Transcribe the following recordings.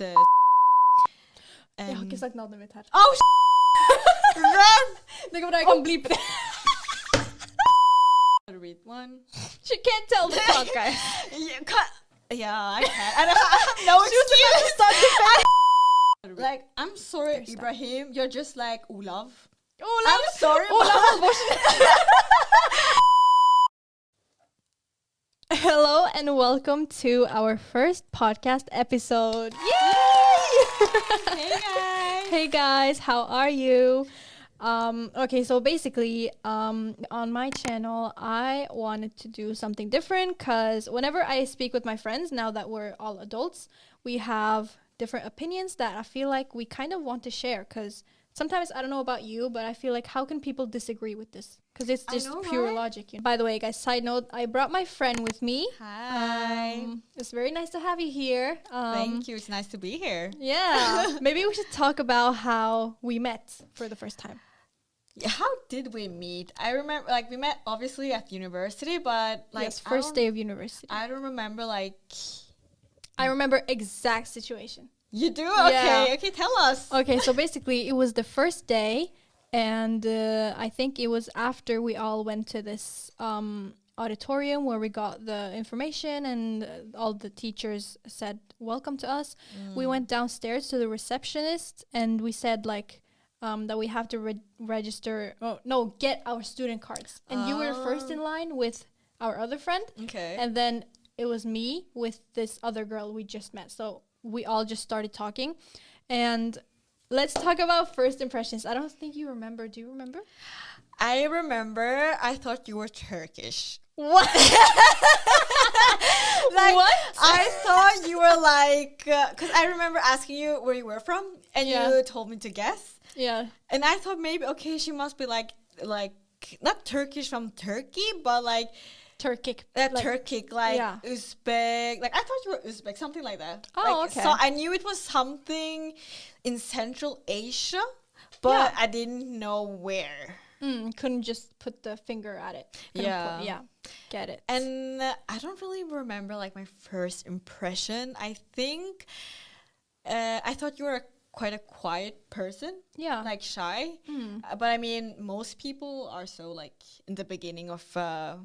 Jag har inte sagt namnet här. Oh run! Det går bra, jag kan blipa det. Read one. She can't tell the talk, guys. Yeah, I can. I have no excuse. Like, I'm sorry, Ibrahim. You're just like Olav. I'm sorry. Hello and welcome to our first podcast episode. Yay! Hey guys. Hey guys, how are you? Okay, so basically, on my channel, I wanted to do something different because whenever I speak with my friends, now that we're all adults, we have different opinions that I feel like we kind of want to share because sometimes, I don't know about you, but I feel like how can people disagree with this? Because it's just pure logic. You know? By the way, guys, side note, I brought my friend with me. Hi. It's very nice to have you here. Thank you. It's nice to be here. Yeah. Maybe we should talk about how we met for the first time. Yeah, how did we meet? I remember, like, we met obviously at university, but like yes, first day of university. I don't remember, like. I remember exact situation. You do? Okay, yeah. okay, tell us. Okay, so basically it was the first day, and I think it was after we all went to this auditorium where we got the information and all the teachers said welcome to us. We went downstairs to the receptionist and we said like that we have to get our student cards. And you were first in line with our other friend. Okay. And then it was me with this other girl we just met. So we all just started talking. And let's talk about first impressions. I don't think you remember. Do you remember? I remember I thought you were Turkish. What? Like, what? I thought you were like, because I remember asking you where you were from, and you told me to guess. Yeah. And I thought maybe, okay, she must be like not Turkish from Turkey, but like Turkic. Turkic, like Uzbek. Like I thought you were Uzbek, something like that. Oh, like, okay. So I knew it was something in Central Asia, but I didn't know where. Couldn't just put the finger at it. Get it. And I don't really remember like my first impression. I think I thought you were quite a quiet person. Yeah. Like shy. But I mean, most people are so like in the beginning of at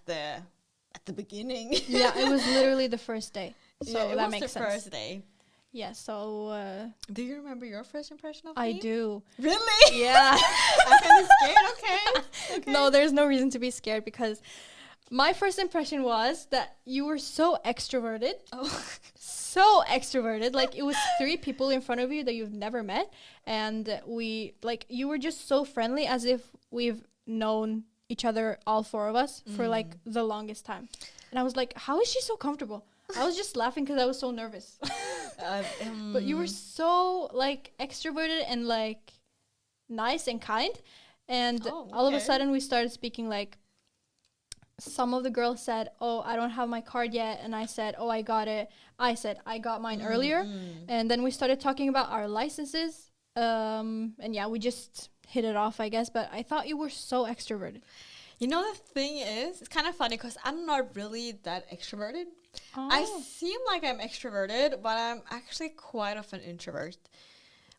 the beginning. Yeah, it was literally the first day. So yeah, that makes sense. It was the first day. Yeah, so... do you remember your first impression of me? I do. Really? Yeah. I'm kind of scared, okay. No, there's no reason to be scared because my first impression was that you were so extroverted. Oh. So extroverted. Like, it was 3 people in front of you that you've never met. And you were just so friendly as if we've known each other, all 4 of us, for, like, the longest time. And I was like, how is she so comfortable? I was just laughing because I was so nervous. But you were so like extroverted and like nice and kind. And all of a sudden we started speaking like some of the girls said, oh, I don't have my card yet. And I said, oh, I got it. I said, I got mine earlier. And then we started talking about our licenses. And yeah, we just hit it off, I guess. But I thought you were so extroverted. You know, the thing is, it's kind of funny because I'm not really that extroverted. Oh. I seem like I'm extroverted, but I'm actually quite of an introvert.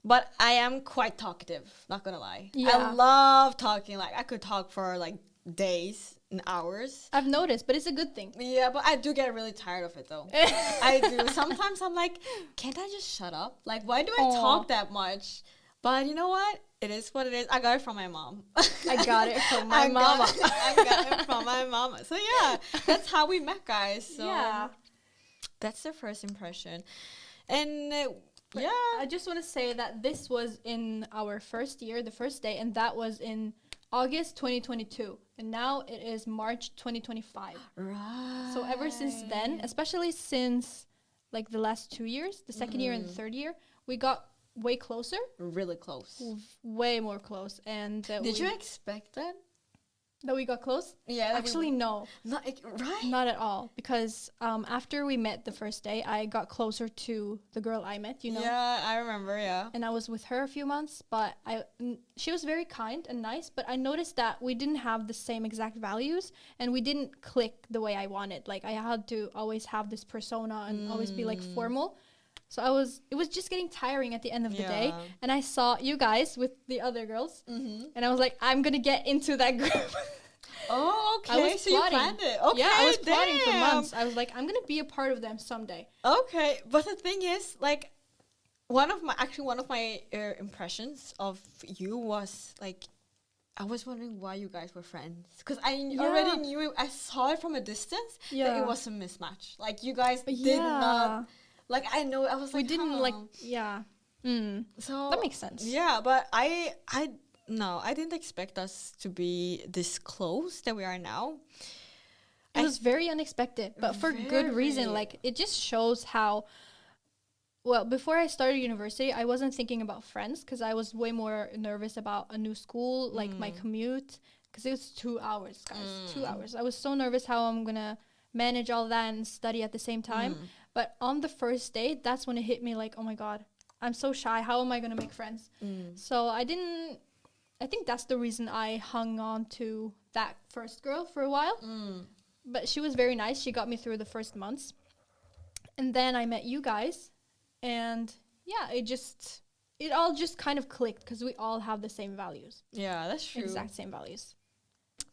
But I am quite talkative, not gonna lie. Yeah. I love talking. Like, I could talk for, like, days and hours. I've noticed, but it's a good thing. Yeah, but I do get really tired of it, though. I do. Sometimes I'm like, can't I just shut up? Like, why do I talk that much? But you know what? It is what it is. I got it from my mom. I got it from my mama. I got it from my mama. So yeah, that's how we met, guys. So yeah, that's the first impression. And I just want to say that this was in our first year, the first day, and that was in August 2022. And now it is March 2025. Right. So ever since then, especially since like the last 2 years, the second year and the third year, we got way closer. Really close. Way more close. And did you expect that? That we got close? Yeah. Actually, no. Right? Not at all. Because after we met the first day, I got closer to the girl I met, you know? Yeah, I remember, yeah. And I was with her a few months, but she was very kind and nice, but I noticed that we didn't have the same exact values, and we didn't click the way I wanted. Like, I had to always have this persona and always be, like, formal. So it was just getting tiring at the end of the day. And I saw you guys with the other girls. And I was like, I'm going to get into that group. Oh, okay. I was so plotting. You planned it. Okay, yeah, I was plotting for months. I was like, I'm going to be a part of them someday. Okay. But the thing is, like, one of my impressions of you was, like, I was wondering why you guys were friends. Because I already knew it. I saw it from a distance that it was a mismatch. Like, you guys did not... Like, I know, I was like, we didn't, like, So... That makes sense. Yeah, but I didn't expect us to be this close that we are now. It was very unexpected, but for good reason. Like, it just shows how... Well, before I started university, I wasn't thinking about friends because I was way more nervous about a new school, like my commute, because it was 2 hours, guys. 2 hours. I was so nervous how I'm going to manage all that and study at the same time. But on the first day, that's when it hit me like, oh my God, I'm so shy. How am I going to make friends? So I think that's the reason I hung on to that first girl for a while. But she was very nice. She got me through the first months. And then I met you guys. And yeah, it all just kind of clicked because we all have the same values. Yeah, that's true. Exact same values.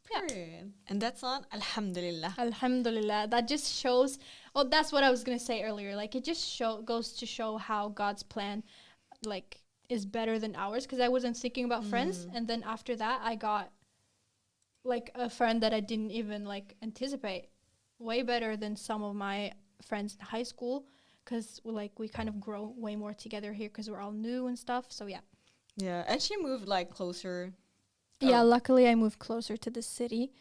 Period. Yeah. And that's on Alhamdulillah. Alhamdulillah. That just shows... Oh, that's what I was going to say earlier. Like, it just goes to show how God's plan, like, is better than ours. Because I wasn't thinking about friends. And then after that, I got, like, a friend that I didn't even, like, anticipate. Way better than some of my friends in high school. Because, like, we kind of grow way more together here because we're all new and stuff. So, yeah. Yeah. And she moved, like, closer. Yeah, luckily I moved closer to the city.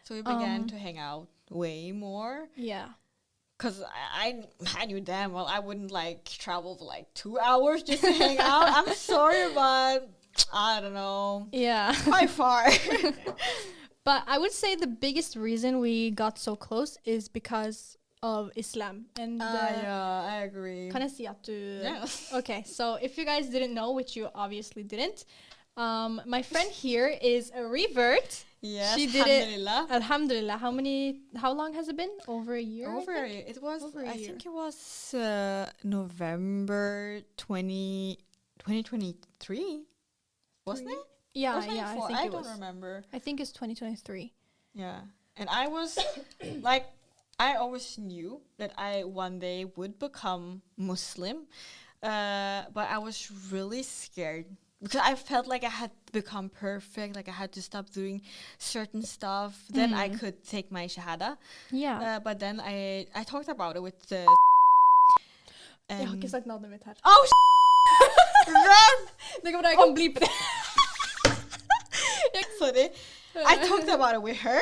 So we began to hang out way more. Yeah. Because I knew damn well I wouldn't, like, travel for, like, 2 hours just to hang out. I'm sorry, but I don't know. Yeah. Quite far. But I would say the biggest reason we got so close is because... of Islam. And yeah, I agree. Kan jeg si at du... Yeah. Okay, so if you guys didn't know, which you obviously didn't, my friend here is a revert. Yes, she did Alhamdulillah. Alhamdulillah. How long has it been? Over a year? Over a year. It was, I year. think it was November 2023. Wasn't it? Yeah, I don't remember. I think it's 2023. Yeah. And I was like... I always knew that I one day would become Muslim, but I was really scared because I felt like I had become perfect, like I had to stop doing certain stuff. Then I could take my shahada. Yeah. But then I talked about it with the... Jeg har ikke sagt navnet mitt her. Oh, run! Det går bra, jeg kan bleepe det. Sorry. I talked about it with her.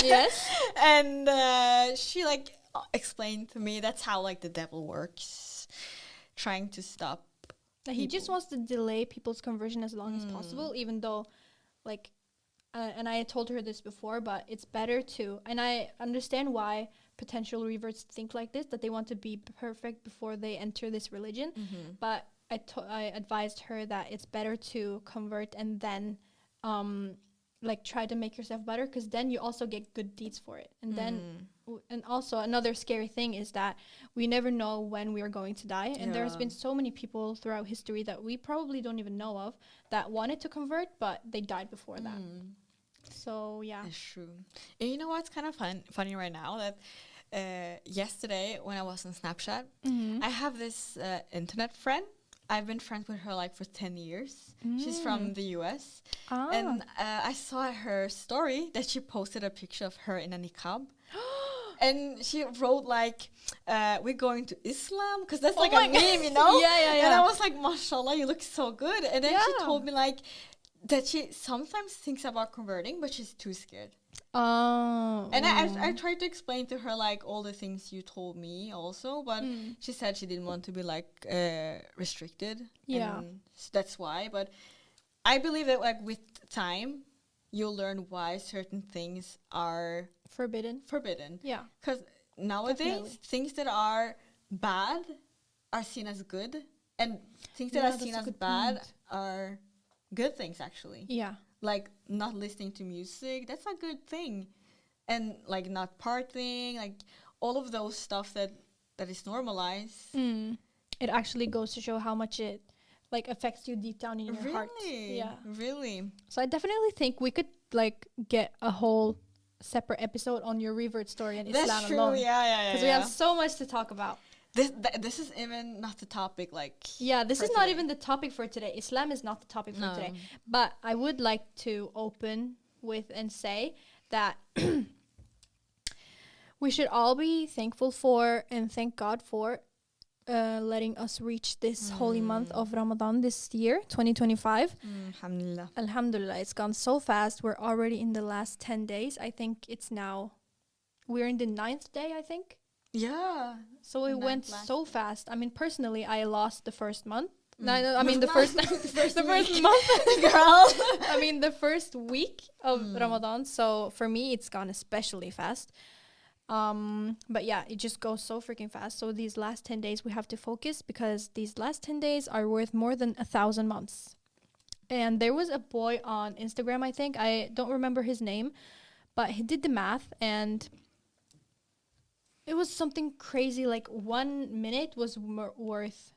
Yes. And she, like, explained to me that's how, like, the devil works. Trying to stop He just wants to delay people's conversion as long as possible, even though, like, and I told her this before, but it's better to, and I understand why potential reverts think like this, that they want to be perfect before they enter this religion. But I advised her that it's better to convert and then like try to make yourself better, because then you also get good deeds for it. And then and also another scary thing is that we never know when we are going to die, and there's been so many people throughout history that we probably don't even know of that wanted to convert but they died before that. So yeah, that's true. And you know what's kind of funny right now, that yesterday when I was on Snapchat, I have this internet friend. I've been friends with her like for 10 years. She's from the US. And I saw her story that she posted a picture of her in a niqab. And she wrote like, we're going to Islam, because that's like a meme, you know? Yeah. And I was like, mashallah, you look so good. And then she told me like that she sometimes thinks about converting, but she's too scared. And I tried to explain to her like all the things you told me also, but she said she didn't want to be like restricted. Yeah, and that's why. But I believe that like with time, you'll learn why certain things are forbidden. Yeah, because nowadays things that are bad are seen as good, and things that are seen as bad are good things actually. Yeah. Like not listening to music, that's a good thing. And like not partying, like all of those stuff that is normalized. it actually goes to show how much it like affects you deep down in your heart. Yeah. Really? So I definitely think we could like get a whole separate episode on your revert story and Islam alone. Yeah. Because we have so much to talk about. This is even not the topic, like... Yeah, this is not even the topic for today. Islam is not the topic for today. But I would like to open with and say that we should all be thankful for and thank God for letting us reach this holy month of Ramadan this year, 2025. Alhamdulillah. Alhamdulillah, it's gone so fast. We're already in the last 10 days. I think it's now... We're in the 9th day, I think. Yeah. So it went so fast. I mean, personally, I lost the first month. No, I mean, the first month. Girl. I mean, the first week of Ramadan. So for me, it's gone especially fast. But yeah, it just goes so freaking fast. So these last 10 days, we have to focus because these last 10 days are worth more than 1,000 months. And there was a boy on Instagram, I think. I don't remember his name, but he did the math and... It was something crazy, like 1 minute was worth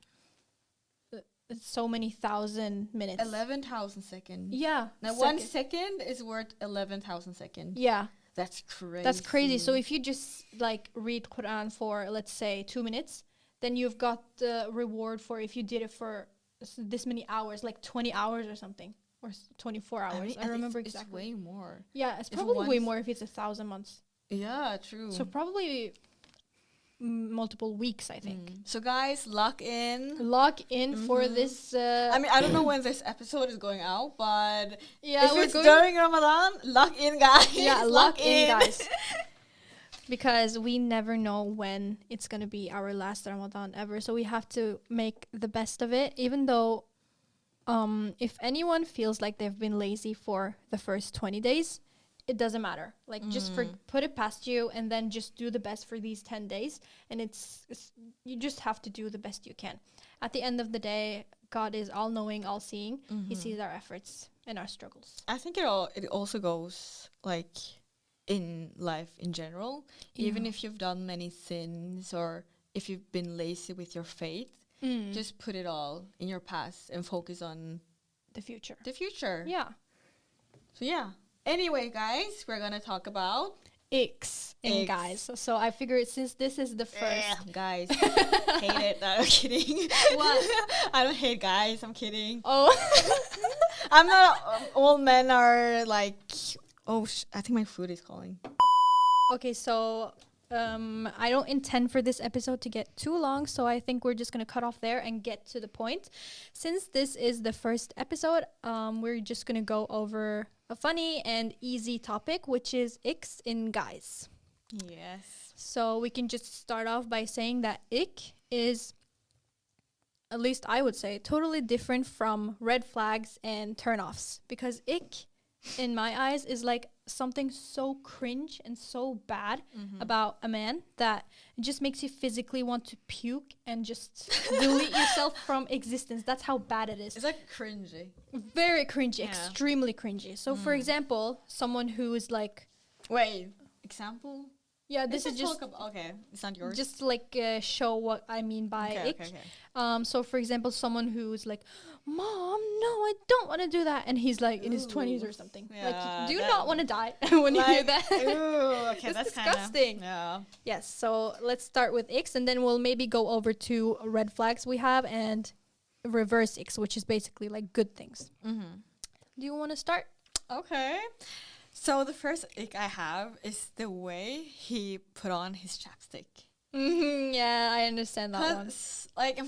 so many thousand minutes. 11,000 seconds. Yeah. Now 1 second is worth 11,000 seconds. Yeah. That's crazy. That's crazy. So if you just like read Quran for, let's say, 2 minutes, then you've got the reward for if you did it for this many hours, like 20 hours or something. Or 24 hours. I mean, I remember exactly. It's way more. Yeah, it's probably way more if it's 1,000 months. Yeah, true. So probably... multiple weeks, I think. So guys, lock in for this I mean, I don't know when this episode is going out, but yeah, if it's during Ramadan, lock in, guys. Yeah, lock in, guys. Because we never know when it's gonna be our last Ramadan ever, so we have to make the best of it, even though if anyone feels like they've been lazy for the first 20 days, it doesn't matter. Like, just put it past you and then just do the best for these 10 days. And it's you just have to do the best you can. At the end of the day, God is all-knowing, all-seeing. He sees our efforts and our struggles. I think it also goes, like, in life in general. Yeah. Even if you've done many sins or if you've been lazy with your faith, just put it all in your past and focus on... The future. Yeah. So, yeah. Anyway, guys, we're gonna talk about Icks and guys. So I figured since this is the first... guys. Hate it. No, I'm kidding. What? I don't hate guys. I'm kidding. Oh. I'm not... all men are like... Oh, I think my food is calling. Okay, so... I don't intend for this episode to get too long, so I think we're just going to cut off there and get to the point. Since this is the first episode, we're just going to go over a funny and easy topic, which is Icks in guys. Yes. So we can just start off by saying that ick is, at least I would say, totally different from red flags and turnoffs. Because ick, in my eyes, is like something so cringe and so bad about a man that it just makes you physically want to puke and just delete yourself from existence. That's how bad it is. It's like cringy. Very cringy, extremely cringy. So for example, someone who is like... Wait, example? Yeah, this is just... Okay, it's not yours. Just like show what I mean by ick. Okay. So for example, someone who's like, Mom, no, I don't want to do that. And he's like in his 20s or something. Yeah, like, do you not want to die when you hear that? Ooh, okay, that's Kinda, disgusting. yeah. Yes, so let's start with icks and then we'll maybe go over to red flags we have and reverse icks, which is basically like good things. Do you want to start? Okay. So the first ick I have is the way he put on his chapstick. Yeah, I understand that one. Like,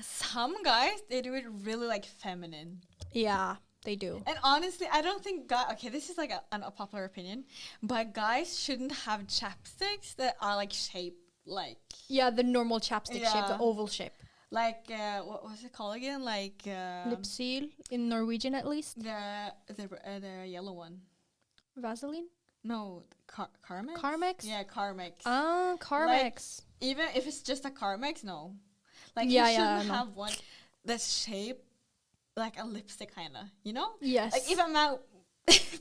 some guys, they do it really, like, feminine. Yeah, they do. And honestly, I don't think guys... Okay, this is, like, an unpopular opinion. But guys shouldn't have chapsticks that are, like, shaped like... Yeah, the normal chapstick shape, the oval shape. Like, what was it called again? Like... Lip seal, in Norwegian at least. The yellow one. Vaseline? No, Carmex? Carmex? Yeah, Carmex. Ah, Carmex. Like, even if it's just a Carmex, no. Like, you shouldn't have one that's shaped like a lipstick, kind of, you know? Yes. Like, if I'm out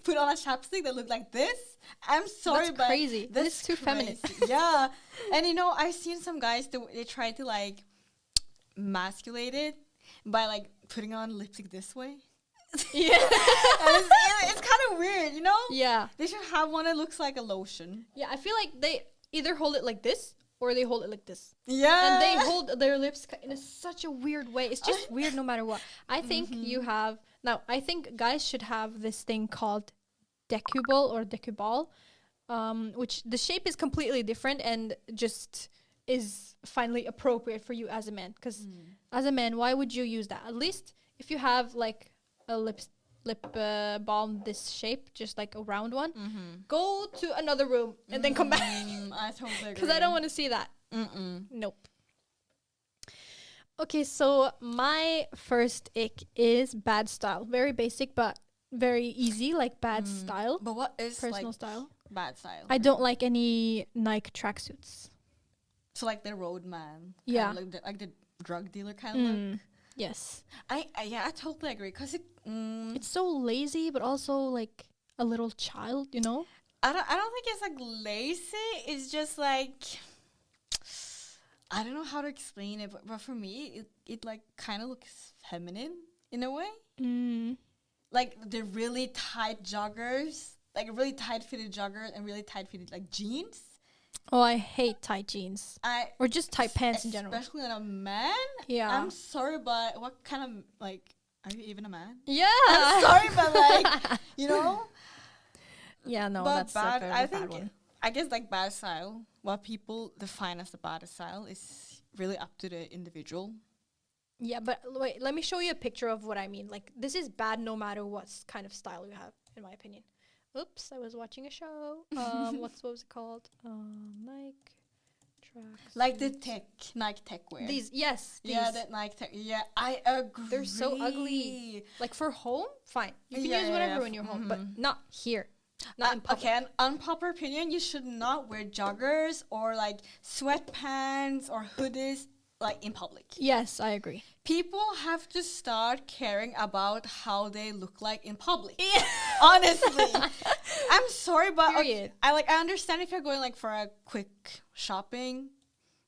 put on a chapstick that look like this, I'm sorry, that's but... crazy. This is too feminine. Yeah. And, you know, I've seen some guys, they try to, like, masculated by like putting on lipstick this way. Yeah. It's kind of weird, you know? Yeah. They should have one that looks like a lotion. Yeah, I feel like they either hold it like this or they hold it like this. Yeah. And they hold their lips in such a weird way. It's just weird no matter what. I think you have... Now, I think guys should have this thing called decubal or decubal, which the shape is completely different and just is finally appropriate for you as a man. Because as a man, why would you use that? At least if you have like a lip balm this shape, just like a round one, go to another room and then come back. I totally agree. Because I don't want to see that. Nope. Okay, so my first ick is bad style. Very basic, but very easy, like bad style. But what is personal like style? Bad style? I don't like any Nike tracksuits. So like the roadman. Yeah. Like the drug dealer kind of look. Yes. I totally agree. Because it's so lazy, but also like a little child, you know? I don't think it's like lazy. It's just like... I don't know how to explain it, but for me, it like kind of looks feminine in a way. Like the really tight joggers, like really tight fitted joggers and really tight fitted like jeans. Oh, I hate tight jeans. Or just tight pants in general. Especially on a man. Yeah. I'm sorry, but what kind of like, are you even a man? Yeah. I'm sorry, but like, you know? Yeah, no, but that's bad. a I bad think one. I guess like bad style, what people define as the bad style is really up to the individual. Yeah, but wait, let me show you a picture of what I mean. Like, this is bad no matter what kind of style you have, in my opinion. Oops, I was watching a show. What was it called? Nike tracks. Like the Nike tech wear. These. Yeah, that Nike tech. Yeah, I agree. They're so ugly. Like, for home, fine. You can use whatever in your home, but not here. Not in public. Okay, an unpopular opinion, you should not wear joggers or like sweatpants or hoodies like in public. Yes, I agree. People have to start caring about how they look like in public. Yeah. Honestly. I'm sorry, but I understand if you're going like for a quick shopping.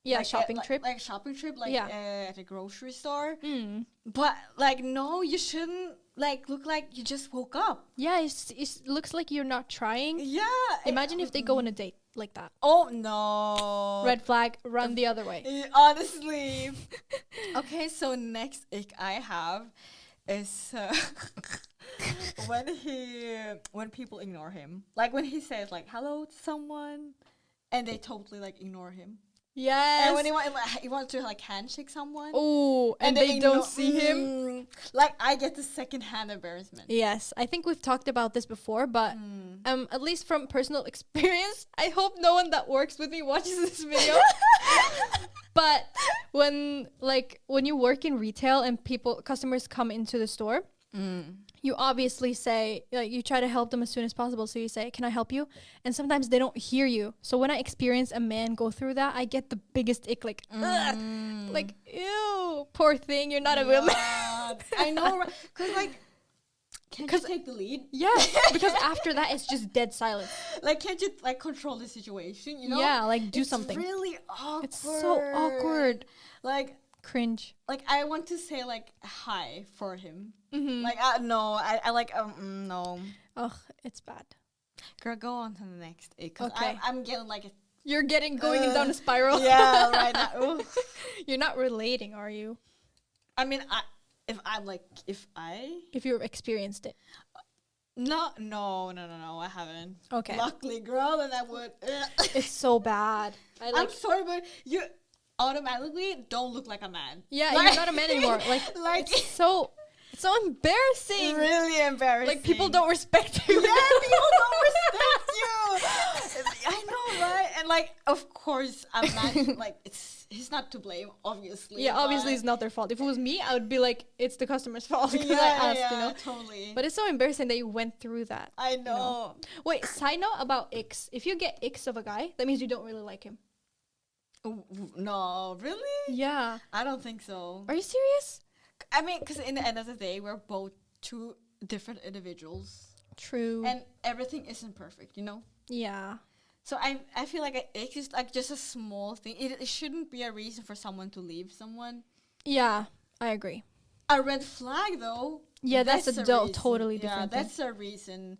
Yeah, like shopping trip. Like shopping trip, like at a grocery store. But like, no, you shouldn't like look like you just woke up. Yeah, it looks like you're not trying. Yeah. Imagine if they go on a date like that. Oh, no. Red flag, run the other way. Honestly. Okay, so next ick I have is when people ignore him. Like when he says like hello to someone and they totally like ignore him. Yes. And when he wants to like handshake someone. Oh, and they don't see him. Like I get the second-hand embarrassment. Yes, I think we've talked about this before, but at least from personal experience, I hope no one that works with me watches this video. But when you work in retail and customers come into the store, you obviously say, you try to help them as soon as possible. So you say, can I help you? And sometimes they don't hear you. So when I experience a man go through that, I get the biggest ick, like, ugh, like, ew, poor thing, you're not a woman. I know, right? Because, like, can't you take the lead? Yeah, because after that, it's just dead silence. Like, can't you, like, control the situation, you know? Yeah, like, do something. It's really awkward. It's so awkward. Like... Cringe. Like, I want to say, like, hi for him. Like, no. I like, no. Ugh, it's bad. Girl, go on to the next. Because I'm getting, like... You're going down a spiral. Yeah, right now. You're not relating, are you? I mean, if you've experienced it. No, I haven't. Okay. Luckily, girl, and I would... It's so bad. I'm sorry, but you... automatically don't look like a man. Yeah, like, you're not a man anymore. Like it's so embarrassing. Really embarrassing. Like people don't respect you. Yeah, people don't respect you. I know, right? And like, of course, a man, like he's not to blame, obviously. Yeah, obviously it's not their fault. If it was me, I would be like, it's the customer's fault because I asked, you know. Totally. But it's so embarrassing that you went through that. I know. You know? Wait, side note about icks. If you get icks of a guy, that means you don't really like him. No, really? Yeah. I don't think so. Are you serious? I mean, because in the end of the day, we're both two different individuals. True. And everything isn't perfect, you know? Yeah. So I feel like it's like just a small thing. It shouldn't be a reason for someone to leave someone. Yeah, I agree. A red flag, though. Yeah, that's a totally different thing. That's a reason.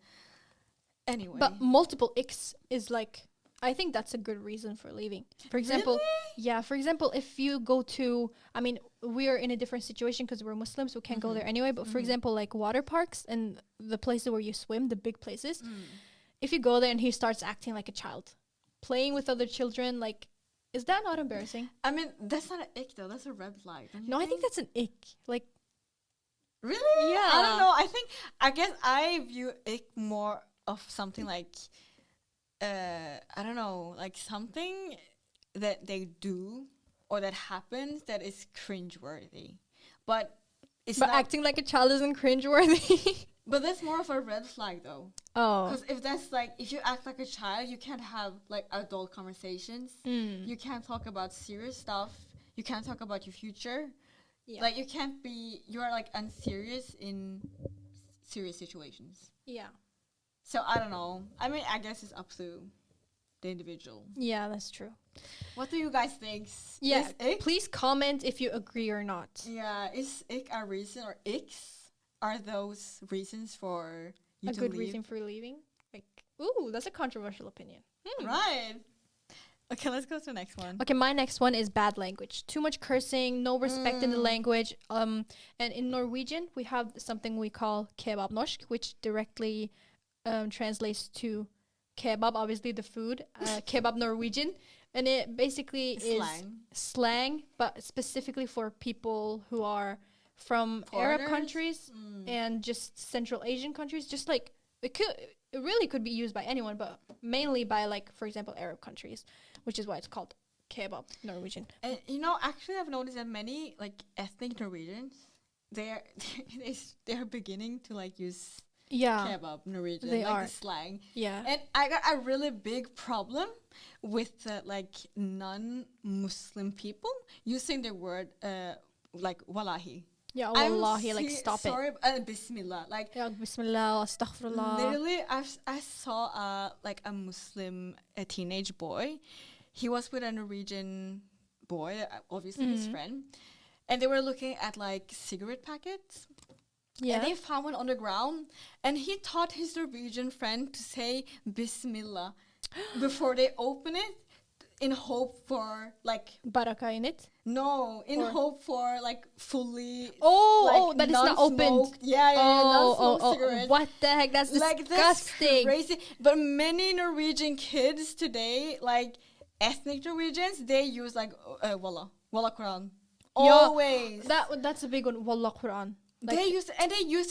Anyway. But multiple icks is like, I think that's a good reason for leaving. For example, for example, if you go to, I mean, we're in a different situation because we're Muslims, so we can't go there anyway. But for example, like water parks and the places where you swim, the big places, if you go there and he starts acting like a child, playing with other children, like, is that not embarrassing? I mean, that's not an ick though. That's a red flag. No, I think that's an ick. Like, really? Yeah. I don't know. I guess I view ick more of something like, I don't know, like something that they do or that happens that is cringeworthy. But it's but acting like a child isn't cringeworthy. But that's more of a red flag though. Oh. Because if that's like, if you act like a child, you can't have like adult conversations. You can't talk about serious stuff. You can't talk about your future. Yeah. Like you can't be, you are like unserious in serious situations. Yeah. So I don't know. I mean, I guess it's up to the individual. Yeah, that's true. What do you guys think? Yeah, please comment if you agree or not. Yeah, is ick a reason, or icks are those reasons for you to leave? A good reason for leaving? Like, ooh, that's a controversial opinion. Right. Okay, let's go to the next one. Okay, my next one is bad language. Too much cursing, no respect in the language. And in Norwegian, we have something we call kebabnorsk, which directly translates to kebab, obviously the food, kebab Norwegian. And it basically is slang, but specifically for people who are from Arab countries and just Central Asian countries. Just like, it really could be used by anyone, but mainly by, like, for example, Arab countries, which is why it's called kebab Norwegian. And you know, actually, I've noticed that many like ethnic Norwegians, they're beginning to like use kebab Norwegian, they like are. the slang. Yeah. And I got a really big problem with like non-Muslim people using the word like wallahi. Yeah, wallahi, like stop sorry, it. Bismillah, like bismillah, astaghfirullah. Literally, I saw like a Muslim, a teenage boy. He was with a Norwegian boy, obviously his friend, and they were looking at like cigarette packets. Yeah. And they found one on the ground, and he taught his Norwegian friend to say Bismillah before they open it, in hope for like baraka in it. No, in hope for like fully. That is not opened. Yeah, non-smoke cigarettes. What the heck? That's like, disgusting. That's crazy. But many Norwegian kids today, like ethnic Norwegians, they use like Wallah Quran. Always. That's a big one. Wallah Quran. Like, they use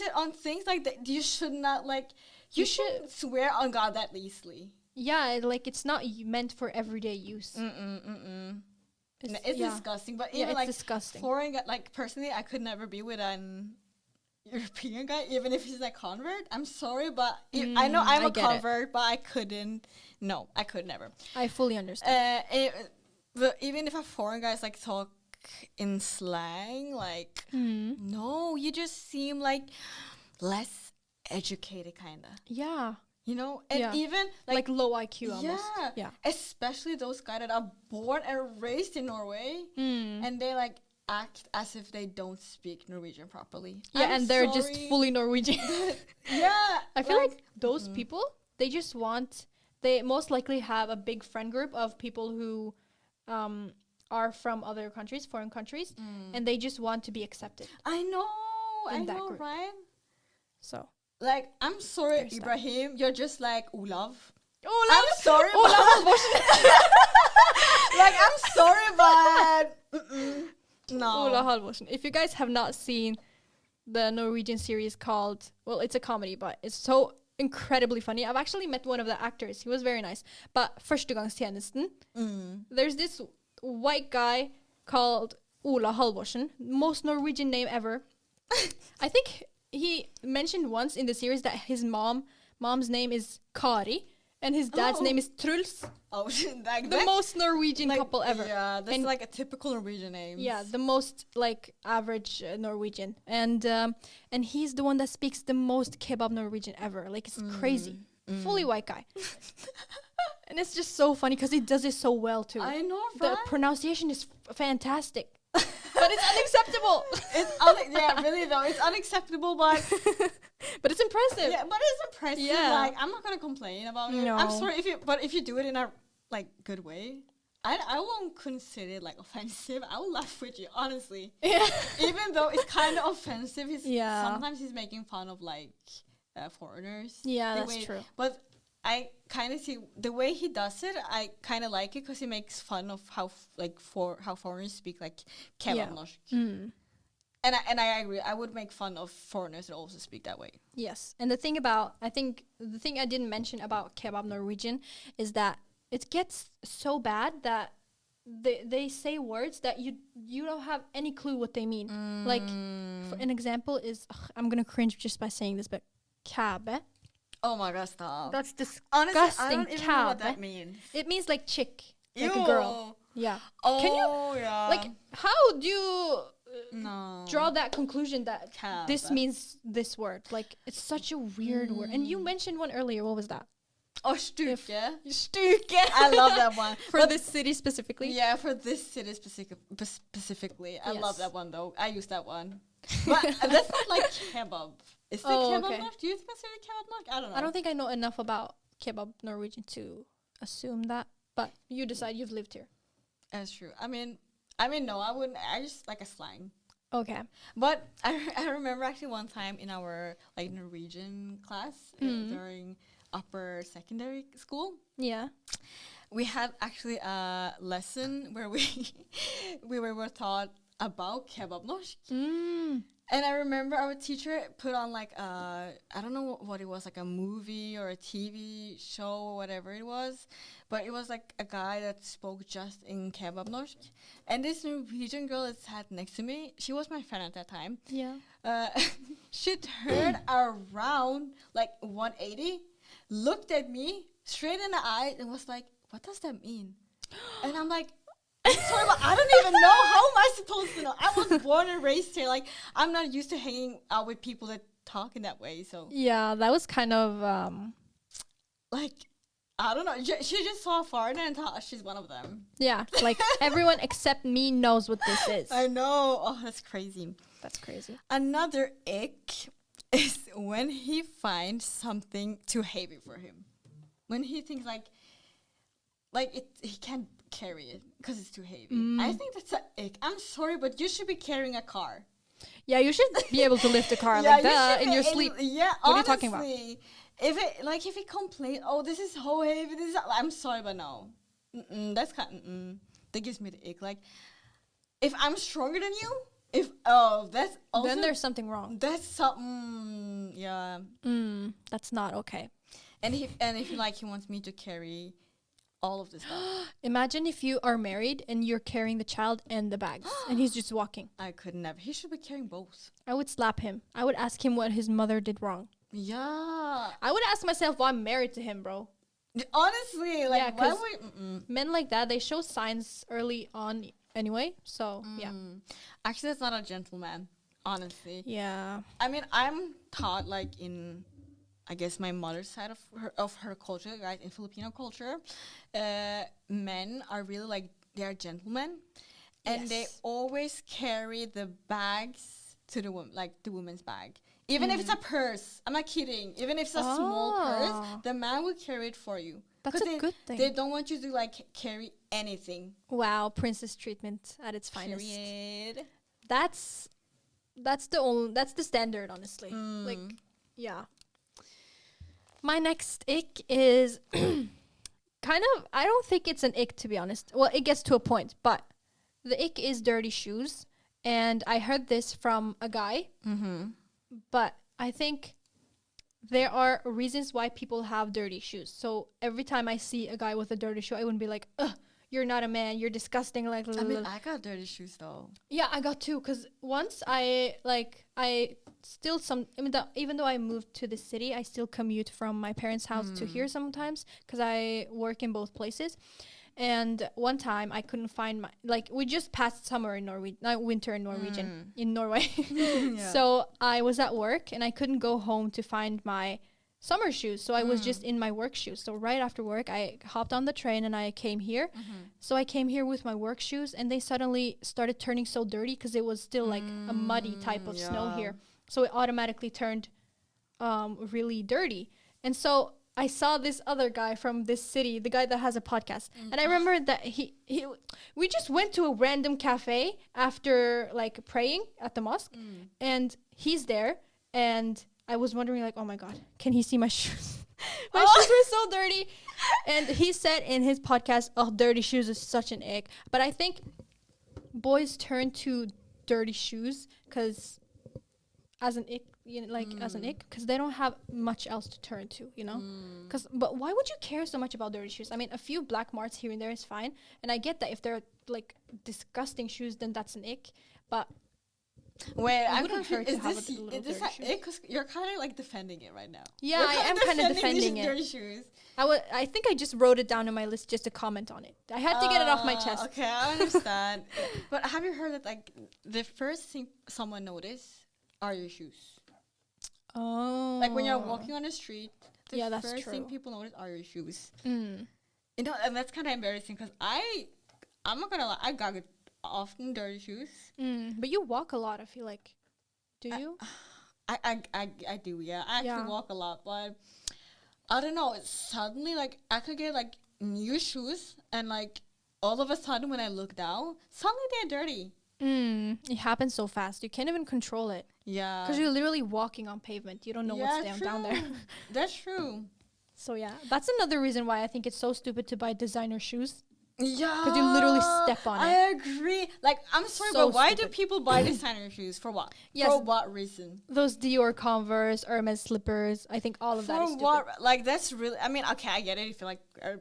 it on things like that. You should not like. You should swear on God that easily. Yeah, like it's not meant for everyday use. It's disgusting. But even like disgusting. Foreign, like personally, I could never be with an European guy, even if he's a convert. I'm sorry, but I know I'm a convert, but I couldn't. No, I could never. I fully understand. But even if a foreign guy is like talk in slang, like no, you just seem like less educated, kinda. Yeah. You know, and even like low IQ almost. Yeah. Especially those guys that are born and raised in Norway, and they like act as if they don't speak Norwegian properly. Yeah, and they're just fully Norwegian. Yeah. I feel like those people, they most likely have a big friend group of people who are from other countries, foreign countries, and they just want to be accepted. I know, right? So. Like, I'm sorry, Ibrahim, you're just like Olav. I'm sorry, Olav. Like, I'm sorry, but no. Olav Halvorsen. If you guys have not seen the Norwegian series called, well, it's a comedy, but it's so incredibly funny. I've actually met one of the actors. He was very nice. But Førstegangstjenesten, there's this white guy called Ola Halvorsen, most Norwegian name ever. I think he mentioned once in the series that his mom's name is Kari and his dad's name is Truls. Oh, like the most Norwegian couple ever. Yeah, that's like a typical Norwegian name. Yeah, the most like average Norwegian, and he's the one that speaks the most kebab Norwegian ever. Like it's crazy, fully white guy, and it's just so funny because he does it so well too. I know, right? The pronunciation is fantastic. But But it's unacceptable. Yeah, really though, it's unacceptable, but but it's impressive. Yeah, but it's impressive. Yeah. Like, I'm not gonna complain about it. I'm sorry if you do it in a like good way. I won't consider it like offensive. I will laugh with you, honestly. Yeah. Even though it's kind of offensive, sometimes he's making fun of like foreigners. Yeah, that's true. But I kind of see the way he does it. I kind of like it because he makes fun of how foreigners speak like kebab norsk. And I agree. I would make fun of foreigners that also speak that way. Yes, and the thing I didn't mention about kebab Norwegian is that it gets so bad that they say words that you don't have any clue what they mean. Like, for an example is, I'm gonna cringe just by saying this, but kabe. Oh my god, stop. That's disgusting. Honestly, I don't even know what that means. It means like chick, like a girl. Yeah. Oh, can you, like, how do you draw that conclusion that this means this word? Like, it's such a weird word. And you mentioned one earlier. What was that? Oh, stuke. Stuke. I love that one. For this city specifically? Yeah, for this city specifically. I love that one, though. I use that one. But that's not like kebab. Is it kebab Norsk? Do you consider kebab Norsk? I don't know. I don't think I know enough about kebab Norwegian to assume that. But you decide. You've lived here. That's true. I mean, no, I wouldn't. I just like a slang. Okay. But I remember actually one time in our like Norwegian class during upper secondary school. Yeah. We had actually a lesson where we were taught about kebab norsk. And I remember our teacher put on like I don't know what it was, like a movie or a TV show or whatever it was, but it was like a guy that spoke just in kebab norsk. And this Norwegian girl that sat next to me, she was my friend at that time. Yeah. She turned around like 180, looked at me straight in the eye and was like, "What does that mean?" And I'm like, I'm sorry, but I don't even know. How am I supposed to know? I was born and raised here. Like, I'm not used to hanging out with people that talk in that way. So yeah, that was kind of like, I don't know. She just saw a foreigner and thought she's one of them. Yeah, like everyone except me knows what this is. I know. Oh, that's crazy. That's crazy. Another ick is when he finds something too heavy for him. When he thinks he can't carry it because it's too heavy. I think that's an ick. I'm sorry, but you should be carrying a car. Yeah, you should be able to lift a car like that in your sleep. Yeah, what are you talking about? If he complains, oh, this is so heavy, I'm sorry, but no. That gives me the ick. Like, if I'm stronger than you, that's also, then there's something wrong. That's something, yeah. That's not okay. And if he wants me to carry all of this stuff. Imagine if you are married and you're carrying the child and the bags and he's just walking. I could never. He should be carrying both. I would slap him. I would ask him what his mother did wrong. Yeah. I would ask myself why I'm married to him, bro. Honestly, like, why would men like that, they show signs early on anyway. So, yeah. Actually, that's not a gentleman, honestly. Yeah. I mean, I'm taught, like, in, I guess, my mother's side of her culture, right, in Filipino culture, men are really, like, they are gentlemen. And they always carry the bags to the woman, like, the woman's bag. Even if it's a purse. I'm not kidding. Even if it's a small purse, the man will carry it for you. That's a good thing. They don't want you to, like, carry anything. Wow, princess treatment at its finest. Period. That's the standard, honestly. Like, yeah. My next ick is kind of, I don't think it's an ick, to be honest. Well, it gets to a point, but the ick is dirty shoes. And I heard this from a guy. But I think there are reasons why people have dirty shoes. So every time I see a guy with a dirty shoe, I wouldn't be like, ugh, you're not a man, you're disgusting. Like, I mean, I got dirty shoes though. Yeah, I got two. Because once even though I moved to the city, I still commute from my parents' house to here sometimes because I work in both places. And one time I couldn't find we just passed summer in Norway, not winter in Norwegian, in Norway. So I was at work and I couldn't go home to find my summer shoes. So I was just in my work shoes. So right after work, I hopped on the train and I came here. So I came here with my work shoes and they suddenly started turning so dirty because it was still like a muddy type of snow here. So it automatically turned really dirty. And so I saw this other guy from this city, the guy that has a podcast. And I remember that we just went to a random cafe after like praying at the mosque. And he's there. And I was wondering like, oh my God, can he see my shoes? My shoes were so dirty. And he said in his podcast, oh, dirty shoes is such an ick. But I think boys turn to dirty shoes because as an ick, as an ick, because they don't have much else to turn to, you know? But why would you care so much about dirty shoes? I mean, a few black marks here and there is fine. And I get that if they're like disgusting shoes, then that's an ick. But wait, I'm confused. Is this an ick? Because you're kind of like defending it right now. Yeah, I am kind of defending it. Dirty shoes. I think I just wrote it down on my list just to comment on it. I had to get it off my chest. Okay, I understand. But have you heard that like the first thing someone notice are your shoes? Oh. Like when you're walking on the street, that's first true. thing people notice are your shoes. You know, and that's kind of embarrassing because I'm not gonna lie, I got often dirty shoes. But you walk a lot, I feel like. Do you? I do, yeah. I actually walk a lot, but I don't know. Suddenly, like, I could get, like, new shoes, and, like, all of a sudden when I look down, suddenly they're dirty. It happens so fast. You can't even control it. Yeah. Because you're literally walking on pavement. You don't know what's down there. That's true. So, yeah. That's another reason why I think it's so stupid to buy designer shoes. Yeah. Because you literally step on it. I agree. Like, I'm sorry, but why do people buy designer shoes? For what? Yes. For what reason? Those Dior Converse, Hermes slippers. I think all of that is stupid. For what? Like, that's really... I mean, okay, I get it. If you're, like, a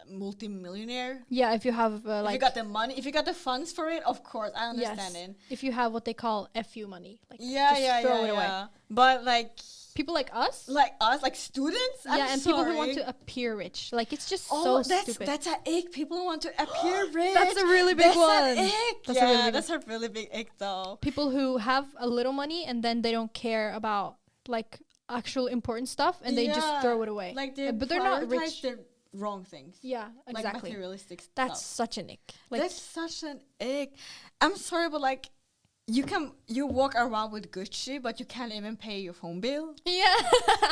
multi-millionaire. Yeah, if you have, if you got the money, if you got the funds for it, of course, I understand it. If you have what they call FU money. Like, throw it away. But, like... People like us, like students, people who want to appear rich, like it's just so stupid. That's an ick. People who want to appear rich. That's a really big one. That's a really big ick, though. People who have a little money and then they don't care about like actual important stuff and they just throw it away. Like but they're not rich. The wrong things. Yeah, exactly. Like materialistic stuff. That's such an ick. Like, that's such an ick. I'm sorry, but like. You walk around with Gucci, but you can't even pay your phone bill. Yeah.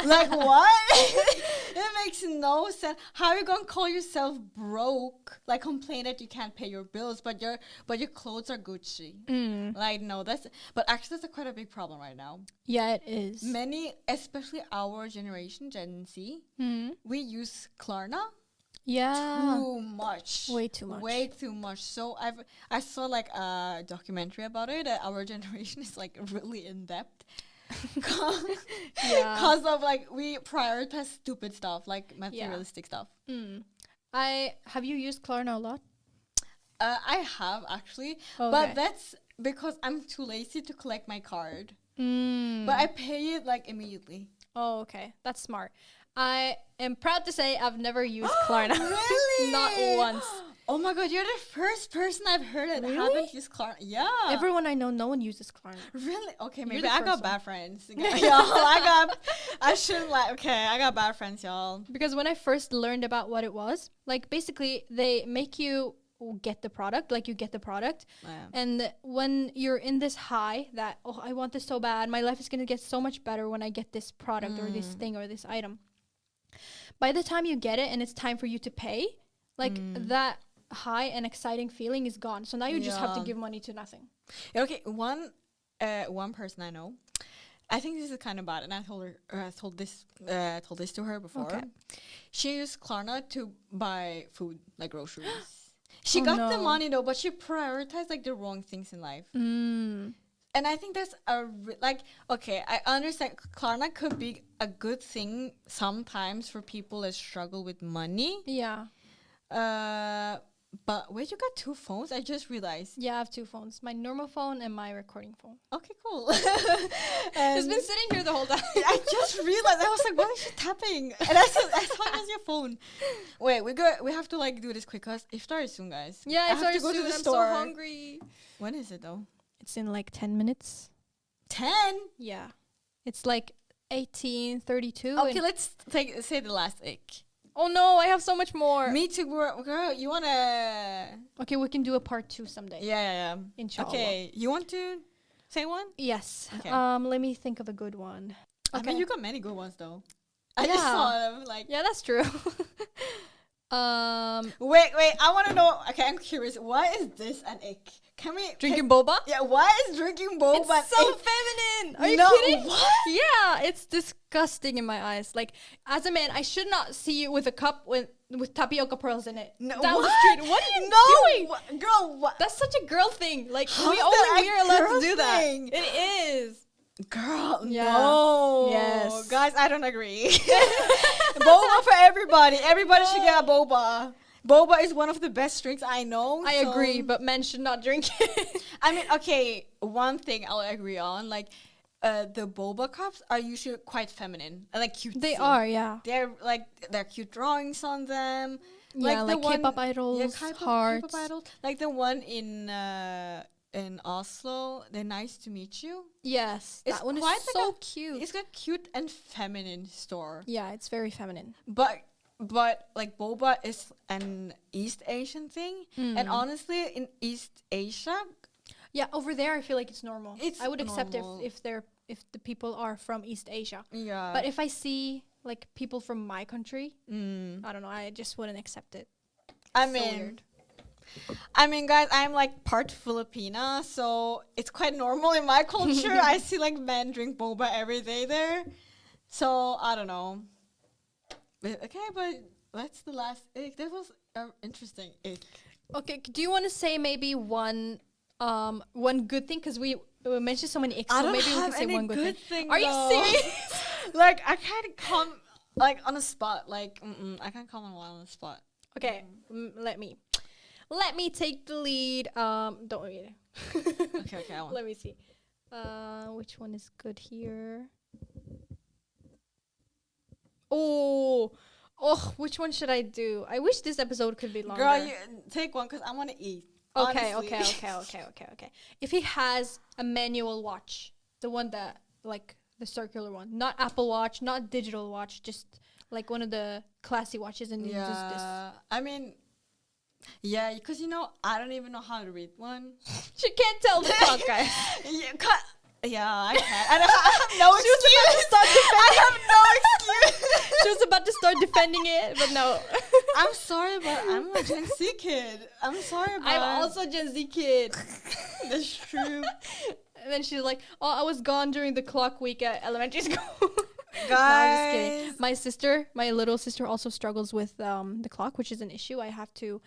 Like, what? It makes no sense. How are you gonna call yourself broke? Like, complain that you can't pay your bills, but your clothes are Gucci. Like, no, but actually that's quite a big problem right now. Yeah, it is. Many, especially our generation, Gen Z, we use Klarna. Yeah. Too much. Way too much. Way too much. So I saw like a documentary about it. Our generation is like really in depth. Because of like we prioritize stupid stuff like materialistic stuff. Have you used Klarna a lot? I have actually, but that's because I'm too lazy to collect my card. But I pay it like immediately. Oh, okay, that's smart. I am proud to say I've never used Klarna. Really? Not once. Oh my God, you're the first person I've heard that haven't used Klarna. Yeah. Everyone I know, no one uses Klarna. Really? Okay, maybe I got bad friends. Y'all, I shouldn't like, okay, I got bad friends, y'all. Because when I first learned about what it was, like basically they make you get the product, like you get the product. And when you're in this high that, oh, I want this so bad, my life is going to get so much better when I get this product or this thing or this item. By the time you get it and it's time for you to pay, like that high and exciting feeling is gone. So now you just have to give money to nothing. Okay, one person I know, I think this is kind of bad, and I told this to her before. Okay. She used Klarna to buy food, like groceries. She got the money though, but she prioritized like the wrong things in life. And I think that's okay, I understand Klarna could be a good thing sometimes for people that struggle with money. Yeah. But wait, you got two phones? I just realized. Yeah, I have two phones. My normal phone and my recording phone. Okay, cool. It's been sitting here the whole time. I just realized. I was like, what is she tapping? And I thought it was your phone. Wait, we have to like do this quick because iftar is soon, guys. Yeah, I have to go to the store. I'm so hungry. When is it though? It's in like 10 minutes. 10? Yeah. It's like 18, 32. Okay, let's say the last ick. Oh no, I have so much more. Me too, girl. You wanna? Okay, we can do a part 2 someday. Yeah. Inshallah. Okay, you want to say one? Yes. Okay. Let me think of a good one. Okay. I mean, you got many good ones though. I Yeah. just saw them like. Yeah, that's true. Wait. I want to know. Okay, I'm curious. Why is this an ick? Drinking boba? Yeah. Why is drinking boba? It's so ick? feminine. Are you kidding? What? Yeah, it's disgusting in my eyes. Like, as a man, I should not see you with a cup with tapioca pearls in it. No, down what? the street. What are you doing? Girl, what? That's such a girl thing. Like, How's we that are allowed girl to do that. thing? It is. Girl, Yeah. no. Yes. Guys, I don't agree. Boba for everybody. Everybody should get a boba. Boba is one of the best drinks I know. I agree, but men should not drink it. I mean, okay, one thing I'll agree on, like, the boba cups are usually quite feminine and like cute. They are, yeah. They're cute drawings on them. Yeah, like K-pop idols, hearts. K-pop idols. Like the one in Oslo, they're nice to meet you. Yes, It's that one is quite so cute. It's got cute and feminine store. Yeah, it's very feminine. But like boba is an East Asian thing, and honestly, in East Asia, yeah, over there I feel like it's normal. I would accept normal. if the people are from East Asia. Yeah. But if I see like people from my country, I don't know, I just wouldn't accept it. I So mean, weird. guys, I'm like part Filipina, so it's quite normal in my culture. I see like men drink boba every day there, so I don't know. But that's the last ick. That was interesting ick. Okay, do you want to say maybe one good thing? Because we mentioned so many icks, so maybe we can say one good thing. Are you serious? Like, I can't come like on the spot. Like, I can't come on one on the spot. Okay, let me take the lead. Don't worry. Okay, I want. Let me see. Which one is good here? Oh, which one should I do? I wish this episode could be longer. Girl, you take one because I want to eat. Okay. Honestly. If he has a manual watch, the one that, like, the circular one, not Apple Watch, not digital watch, just like one of the classy watches, and uses this. I mean, yeah, because I don't even know how to read one. She can't tell the clock, guys. Yeah, I can. I have no excuse. I have no excuse. She was about to start defending it, but no. I'm sorry, but I'm a Gen Z kid. I'm sorry, but I'm also a Gen Z kid. That's true. And then she's like, "Oh, I was gone during the clock week at elementary school." Guys. No, I'm just kidding. My little sister also struggles with the clock, which is an issue. I have to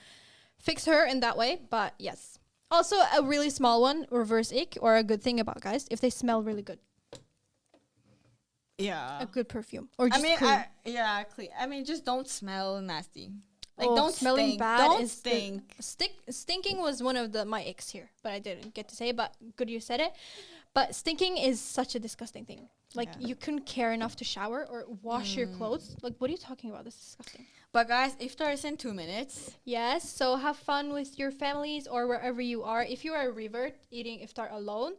fix her in that way, but yes. Also, a really small one, reverse ick, or a good thing about guys, if they smell really good. Yeah. A good perfume. Or just clean. Clean. I mean, just don't smell nasty. Like, don't smelling stink. Bad. Don't is stink. Stinking was one of my icks here, but I didn't get to say it, but good you said it. But stinking is such a disgusting thing. Like, you couldn't care enough to shower or wash your clothes. Like, what are you talking about? This is disgusting. But guys, iftar is in 2 minutes. Yes, so have fun with your families or wherever you are. If you are a revert eating iftar alone,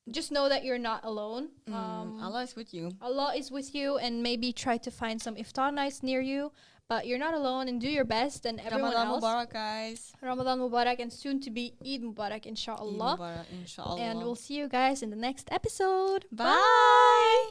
just know that you're not alone. Allah is with you. Allah is with you, and maybe try to find some iftar nights near you. But you're not alone, and do your best. And everyone Ramadan else. Mubarak, guys. Ramadan Mubarak, and soon to be Eid Mubarak, inshallah. Eid Mubarak, inshallah. And we'll see you guys in the next episode. Bye.